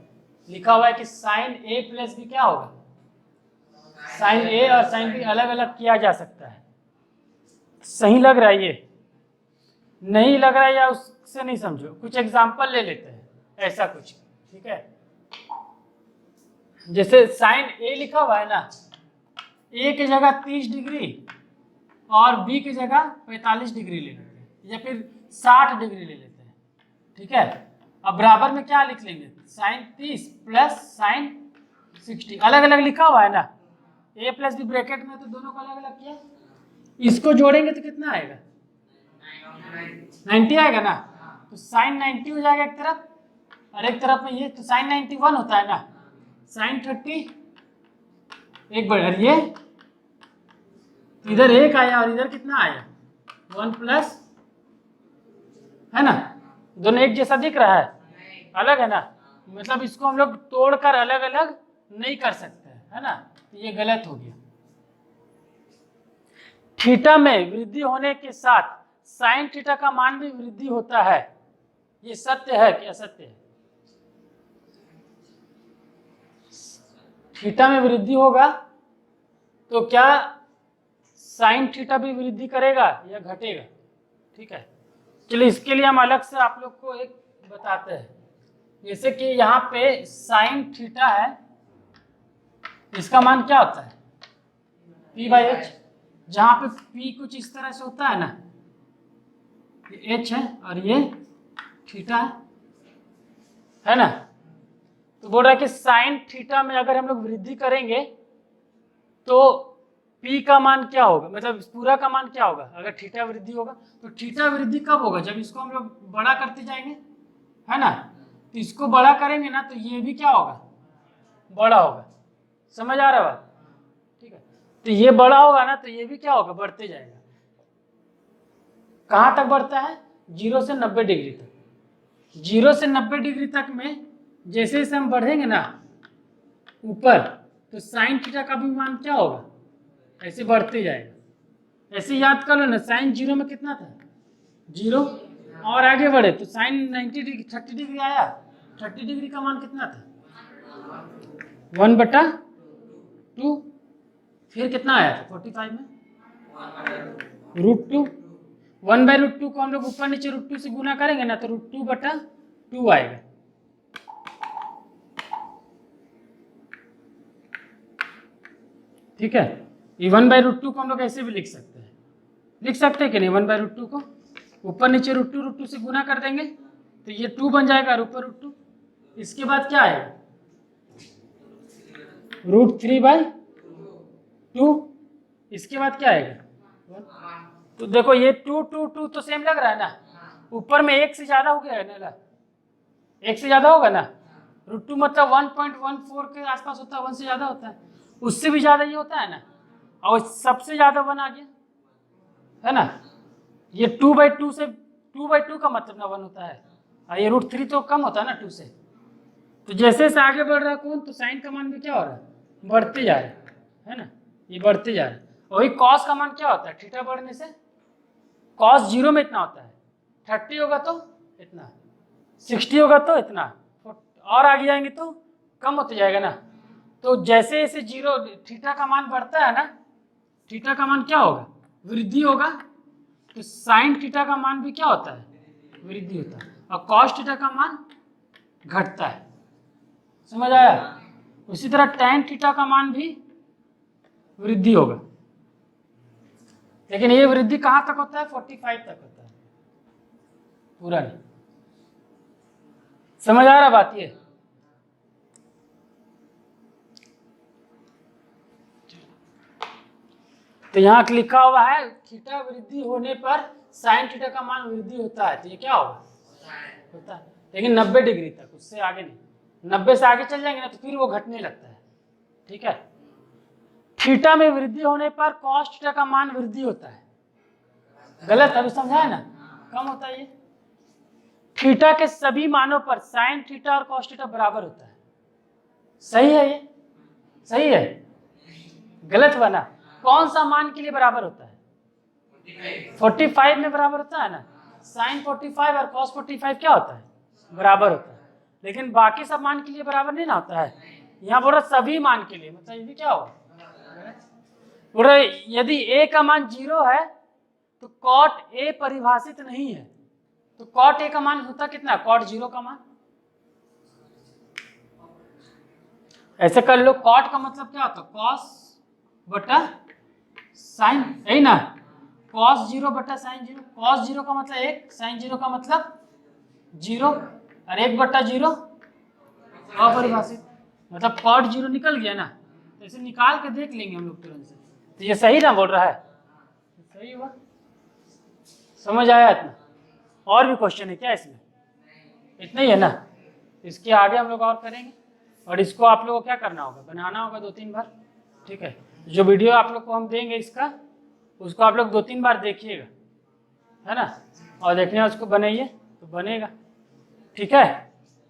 Speaker 1: लिखा हुआ है कि साइन ए प्लस बी क्या होगा, साइन ए और साइन बी अलग अलग किया जा सकता है। सही लग रहा है? ये नहीं लग रहा है या उससे नहीं समझो, कुछ एग्जाम्पल ले लेते हैं ऐसा कुछ, ठीक है। जैसे साइन ए लिखा हुआ है ना, ए की जगह 30 डिग्री और बी की जगह 45 डिग्री ले लेते हैं या फिर 60 डिग्री ले लेते हैं, ठीक है। अब बराबर में क्या लिख लेंगे, साइन 30 प्लस साइन 60, अलग अलग लिखा हुआ है ना, ए प्लस बी ब्रैकेट में, तो दोनों को अलग अलग किया। इसको जोड़ेंगे तो कितना आएगा, 90 आएगा ना। तो साइन 90 हो जाएगा एक तरफ और एक तरफ में ये, तो साइन 91 होता है ना, साइन 30 एक बढ़, और ये इधर 1 आया और इधर कितना आया 1 प्लस, है ना। दोनों एक जैसा दिख रहा है, अलग है ना, मतलब इसको हम लोग तोड़कर अलग अलग नहीं कर सकते, है ना, तो ये गलत हो गया। थीटा में वृद्धि होने के साथ साइन थीटा का मान भी वृद्धि होता है, ये सत्य है कि असत्य है? थीटा में वृद्धि होगा तो क्या साइन थीटा भी वृद्धि करेगा या घटेगा, ठीक है। चलिए इसके लिए हम अलग से आप लोग को एक बताते हैं। जैसे कि यहाँ पे साइन थीटा है, इसका मान क्या होता है p/h, जहाँ पे p कुछ इस तरह से होता है ना, ये h है और ये थीटा है ना। तो बोल रहा है कि साइन थीटा में अगर हम लोग वृद्धि करेंगे तो p का मान क्या होगा, मतलब पूरा का मान क्या होगा अगर थीटा वृद्धि होगा। तो थीटा वृद्धि कब होगा, जब इसको हम लोग बड़ा करते जाएंगे, है ना। तो इसको बड़ा करेंगे ना तो ये भी क्या होगा, बड़ा होगा, समझ आ रहा है बात, ठीक है। तो ये बड़ा होगा ना तो ये भी क्या होगा, बढ़ते जाएगा। कहाँ तक बढ़ता है, 0 से 90 डिग्री तक। 0 से 90 डिग्री तक में जैसे जैसे हम बढ़ेंगे ना ऊपर, तो साइन थीटा का भी मान क्या होगा, ऐसे बढ़ते जाएगा। ऐसे याद कर लो ना, साइन 0 में कितना था 0, और आगे बढ़े तो साइन 90 डिग्री 30 डिग्री आया, 30 डिग्री का मान कितना था 1/2, फिर कितना आया था 45 में √2, 1/√2 को हम लोग ऊपर नीचे √2 से गुना करेंगे ना तो √2/2 आएगा। ठीक है, ये 1/√2 को हम लोग ऐसे भी लिख सकते हैं, लिख सकते हैं कि नहीं, 1/√2 को ऊपर नीचे √2 से गुना कर देंगे तो ये 2 बन जाएगा और ऊपर √2। इसके बाद क्या आएगा √3/2, इसके बाद क्या आएगा 1। तो देखो ये 2 2 2 तो सेम लग रहा है ना, ऊपर में 1 से ज्यादा हो गया है ना, 1 से ज्यादा होगा ना, √2 मतलब 1.14 के आसपास होता है, 1 से ज्यादा होता है, उससे भी ज्यादा ये होता है ना, और सबसे ज्यादा 1 आ गया, है ना। ये 2/2 से 2/2 का मतलब ना 1 होता है, और ये √3 तो कम होता है ना 2 से। तो जैसे जैसे आगे बढ़ रहा है कौन, तो साइन का मान भी क्या हो रहा है, बढ़ते जा रहा है ना, ये बढ़ते जा रहा है। वही कॉस का मान क्या होता है, थीटा बढ़ने से कॉस 0 में इतना होता है, 30 होगा तो इतना, 60 होगा तो इतना, और आगे जाएंगे तो कम होते जाएगा ना। तो जैसे जैसे 0 थीटा का मान बढ़ता है ना, थीटा का मान क्या होगा, वृद्धि होगा, तो साइन थीटा का मान भी क्या होता है, वृद्धि होता है, और कॉस थीटा का मान घटता है। समझ आया। उसी तरह टैन थीटा का मान भी वृद्धि होगा। लेकिन ये वृद्धि कहाँ तक होता है? 45 तक होता है, पूरा नहीं। समझ आ रहा बात ये? तो यहाँ लिखा हुआ है थीटा वृद्धि होने पर साइन थीटा का मान वृद्धि होता है, तो ये क्या होगा? होता है, लेकिन 90 डिग्री तक, उससे आगे नहीं। 90 से आगे चल जाएंगे ना तो फिर वो घटने लगता है, ठीक है। थीटा में वृद्धि होने पर कॉस थीटा का मान वृद्धि होता है, गलत अभी समझा है ना, कम होता है ये। थीटा के सभी मानों पर साइन थीटा और कॉस थीटा बराबर होता है, सही है ये? सही है? गलत बना। कौन सा मान के लिए बराबर होता है? 45 में बराबर होता है ना। साइन 45 और कॉस 45 क्या होता है? बराबर होता है। लेकिन बाकी सब मान के लिए बराबर नहीं ना होता है। यहाँ बोल रहा सभी मान के लिए, मतलब ये भी क्या होगा? बोल रहा यदि a का मान 0 है तो कॉट a परिभाषित नहीं है, तो कॉट a का मान होता कितना? कॉट 0 का मान। ऐसे कर लो, कॉट का मतलब क्या होता है? कॉस बटा साइन, यही ना, कॉस 0 बटा साइन 0। कॉस 0 का मतलब 1, साइन 0 का मतलब 0, और 1 बटा 0 अपरिभाषित, मतलब कॉट 0 निकल गया ना। तो इसे निकाल के देख लेंगे हम लोग तुरंत से। तो ये सही ना बोल रहा है? सही हुआ, समझ आया इतना? और भी क्वेश्चन है क्या इसमें? इतना ही है ना, इसके आगे हम लोग और करेंगे। और इसको आप लोगों को क्या करना होगा? बनाना होगा 2-3 बार, ठीक है। जो वीडियो आप लोग को हम देंगे इसका, उसको आप लोग 2-3 बार देखिएगा, है ना, और देखने उसको बनाइए तो बनेगा, ठीक है।